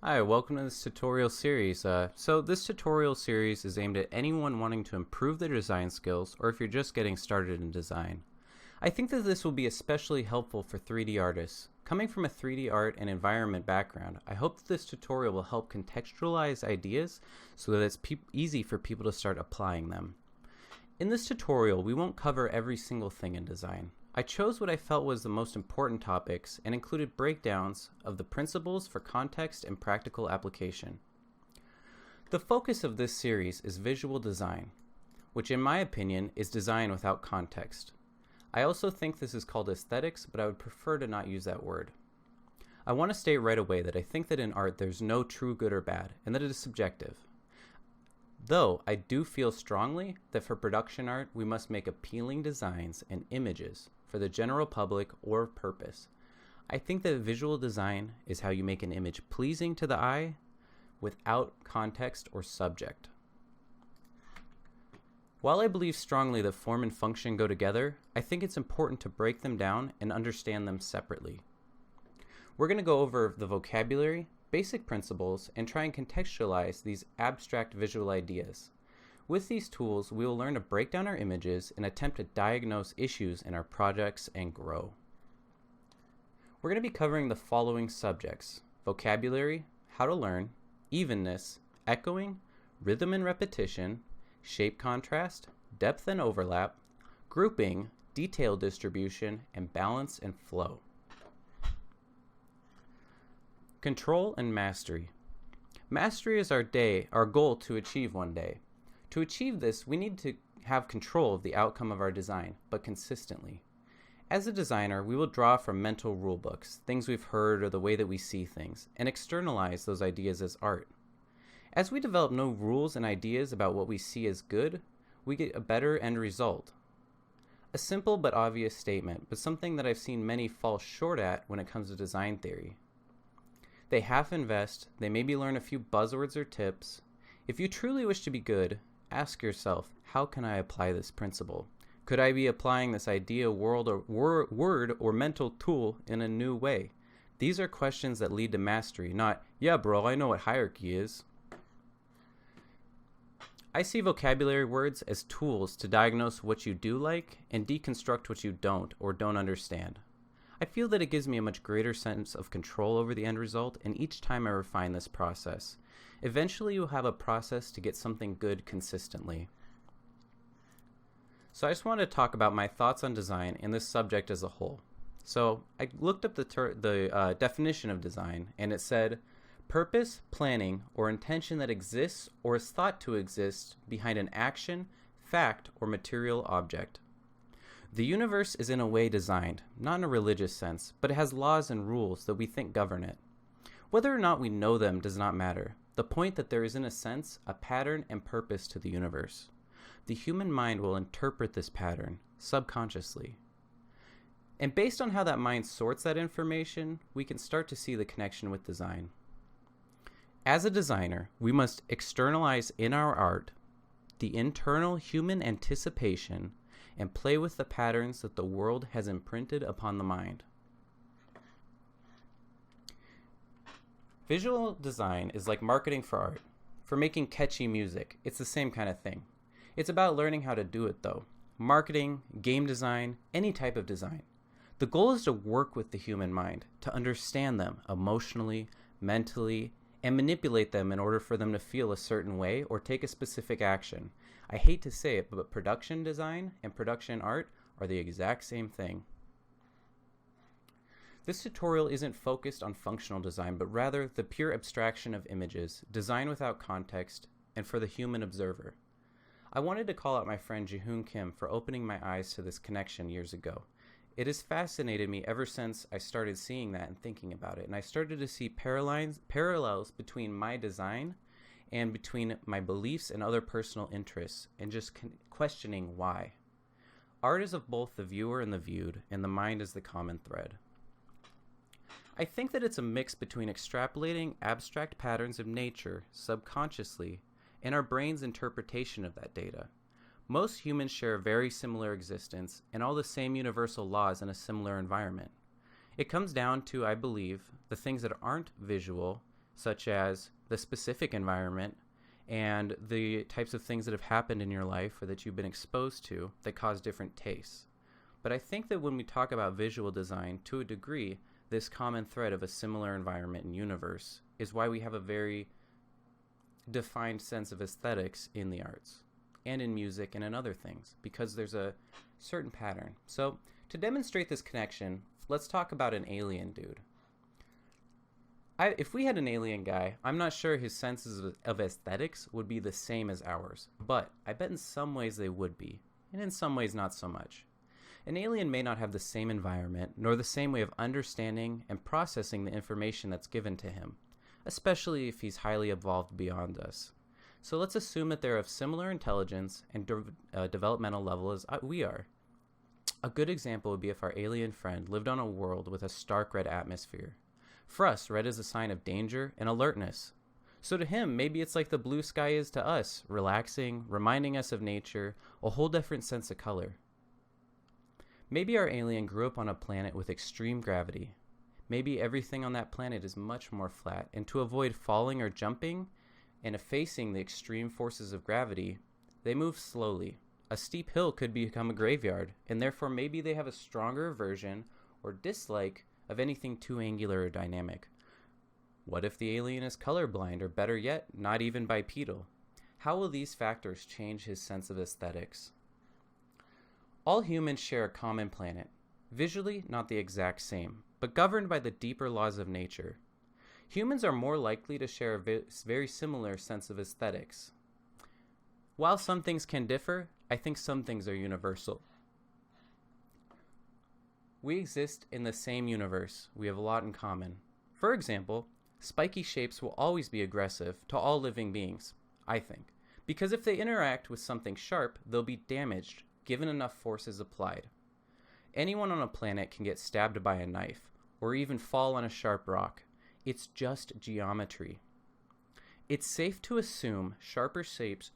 Hi, welcome to this tutorial series. This tutorial series is aimed at anyone wanting to improve their design skills, or if you're just getting started in design. I think that this will be especially helpful for 3D artists. Coming from a 3D art and environment background, I hope that this tutorial will help contextualize ideas so that it's easy for people to start applying them. In this tutorial, we won't cover every single thing in design. I chose what I felt was the most important topics and included breakdowns of the principles for context and practical application. The focus of this series is visual design, which in my opinion is design without context. I also think this is called aesthetics, but I would prefer to not use that word. I want to state right away that I think that in art there's no true good or bad, and that it is subjective. Though I do feel strongly that for production art we must make appealing designs and images for the general public or purpose. I think that visual design is how you make an image pleasing to the eye without context or subject. While I believe strongly that form and function go together, I think it's important to break them down and understand them separately. We're going to go over the vocabulary, basic principles, and try and contextualize these abstract visual ideas. With these tools, we will learn to break down our images and attempt to diagnose issues in our projects and grow. We're going to be covering the following subjects: vocabulary, how to learn, evenness, echoing, rhythm and repetition, shape contrast, depth and overlap, grouping, detail distribution, and balance and flow. Control and mastery. Mastery is our goal to achieve one day. To achieve this, we need to have control of the outcome of our design, but consistently. As a designer, we will draw from mental rule books, things we've heard or the way that we see things, and externalize those ideas as art. As we develop no rules and ideas about what we see as good, we get a better end result. A simple but obvious statement, but something that I've seen many fall short at when it comes to design theory. They half invest, they maybe learn a few buzzwords or tips. If you truly wish to be good, ask yourself, how can I apply this principle? Could I be applying this idea, word, or mental tool in a new way? These are questions that lead to mastery, not, yeah bro, I know what hierarchy is. I see vocabulary words as tools to diagnose what you do like and deconstruct what you don't or don't understand. I feel that it gives me a much greater sense of control over the end result, and each time I refine this process. Eventually you'll have a process to get something good consistently. So I just want to talk about my thoughts on design and this subject as a whole. So I looked up the definition of design, and it said, purpose, planning, or intention that exists or is thought to exist behind an action, fact, or material object. The universe is in a way designed, not in a religious sense, but it has laws and rules that we think govern it. Whether or not we know them does not matter. The point that there is, in a sense, a pattern and purpose to the universe. The human mind will interpret this pattern subconsciously. And based on how that mind sorts that information, we can start to see the connection with design. As a designer, we must externalize in our art the internal human anticipation and play with the patterns that the world has imprinted upon the mind. Visual design is like marketing for art. For making catchy music, it's the same kind of thing. It's about learning how to do it though. Marketing, game design, any type of design. The goal is to work with the human mind, to understand them emotionally, mentally, and manipulate them in order for them to feel a certain way or take a specific action. I hate to say it, but production design and production art are the exact same thing. This tutorial isn't focused on functional design, but rather the pure abstraction of images, design without context, and for the human observer. I wanted to call out my friend Ji-Hoon Kim for opening my eyes to this connection years ago. It has fascinated me ever since I started seeing that and thinking about it, and I started to see parallels between my design and between my beliefs and other personal interests, and just questioning why. Art is of both the viewer and the viewed, and the mind is the common thread. I think that it's a mix between extrapolating abstract patterns of nature subconsciously and our brain's interpretation of that data. Most humans share a very similar existence and all the same universal laws in a similar environment. It comes down to, I believe, the things that aren't visual such as the specific environment and the types of things that have happened in your life or that you've been exposed to that cause different tastes. But I think that when we talk about visual design, to a degree, this common thread of a similar environment and universe is why we have a very defined sense of aesthetics in the arts and in music and in other things, because there's a certain pattern. So to demonstrate this connection, let's talk about an alien dude. If we had an alien guy, I'm not sure his senses of aesthetics would be the same as ours, but I bet in some ways they would be, and in some ways not so much. An alien may not have the same environment, nor the same way of understanding and processing the information that's given to him, especially if he's highly evolved beyond us. So let's assume that they're of similar intelligence and developmental level as we are. A good example would be if our alien friend lived on a world with a stark red atmosphere. For us, red is a sign of danger and alertness. So to him, maybe it's like the blue sky is to us, relaxing, reminding us of nature, a whole different sense of color. Maybe our alien grew up on a planet with extreme gravity. Maybe everything on that planet is much more flat, and to avoid falling or jumping and facing the extreme forces of gravity, they move slowly. A steep hill could become a graveyard, and therefore maybe they have a stronger aversion or dislike of anything too angular or dynamic. What if the alien is colorblind, or better yet, not even bipedal? How will these factors change his sense of aesthetics? All humans share a common planet, visually not the exact same, but governed by the deeper laws of nature. Humans are more likely to share a very similar sense of aesthetics. While some things can differ, I think some things are universal. We exist in the same universe. We have a lot in common. For example, spiky shapes will always be aggressive to all living beings, I think, because if they interact with something sharp, they'll be damaged, given enough force is applied. Anyone on a planet can get stabbed by a knife, or even fall on a sharp rock. It's just geometry. It's safe to assume sharper shapes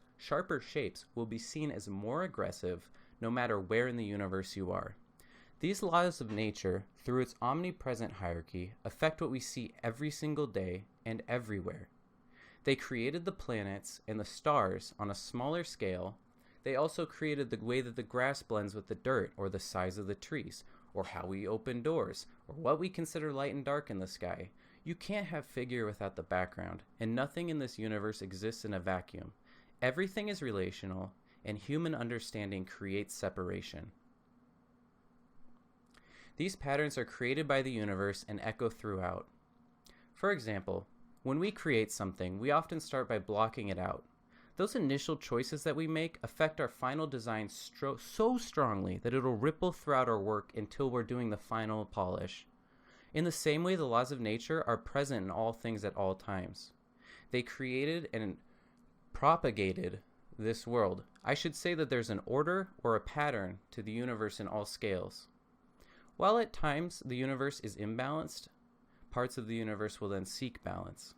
will be seen as more aggressive no matter where in the universe you are. These laws of nature, through its omnipresent hierarchy, affect what we see every single day and everywhere. They created the planets and the stars on a smaller scale. They also created the way that the grass blends with the dirt, or the size of the trees, or how we open doors, or what we consider light and dark in the sky. You can't have figure without the background, and nothing in this universe exists in a vacuum. Everything is relational, and human understanding creates separation. These patterns are created by the universe and echo throughout. For example, when we create something, we often start by blocking it out. Those initial choices that we make affect our final design so strongly that it'll ripple throughout our work until we're doing the final polish. In the same way, the laws of nature are present in all things at all times. They created and propagated this world. I should say that there's an order or a pattern to the universe in all scales. While at times the universe is imbalanced, parts of the universe will then seek balance.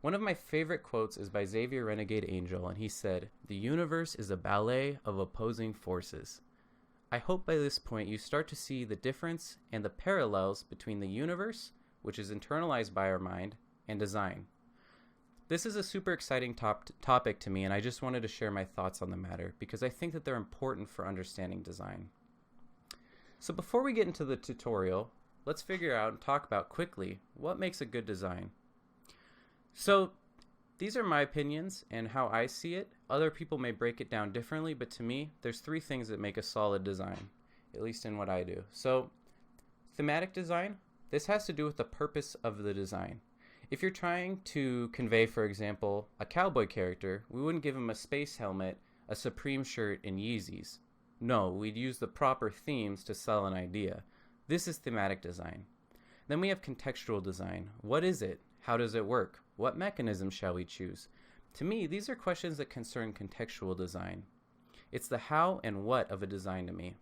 One of my favorite quotes is by Xavier Renegade Angel, and he said, "The universe is a ballet of opposing forces." I hope by this point you start to see the difference and the parallels between the universe, which is internalized by our mind, and design. This is a super exciting topic to me, and I just wanted to share my thoughts on the matter because I think that they're important for understanding design. So before we get into the tutorial, let's figure out and talk about quickly what makes a good design. So these are my opinions and how I see it. Other people may break it down differently, but to me, there's three things that make a solid design, at least in what I do. So thematic design, this has to do with the purpose of the design. If you're trying to convey, for example, a cowboy character, we wouldn't give him a space helmet, a Supreme shirt, and Yeezys. No, we'd use the proper themes to sell an idea. This is thematic design. Then we have contextual design. What is it? How does it work? What mechanism shall we choose? To me, these are questions that concern contextual design. It's the how and what of a design to me.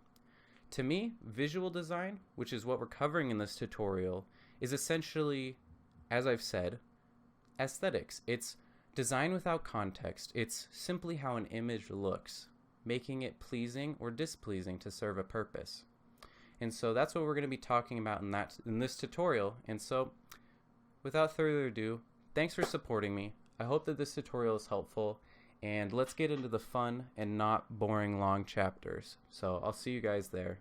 To me, visual design, which is what we're covering in this tutorial, is essentially, as I've said, aesthetics. It's design without context. It's simply how an image looks, making it pleasing or displeasing to serve a purpose. And so that's what we're going to be talking about in this tutorial. And so without further ado, Thanks for supporting me. I hope that this tutorial is helpful, and let's get into the fun and not boring long chapters. So I'll see you guys there.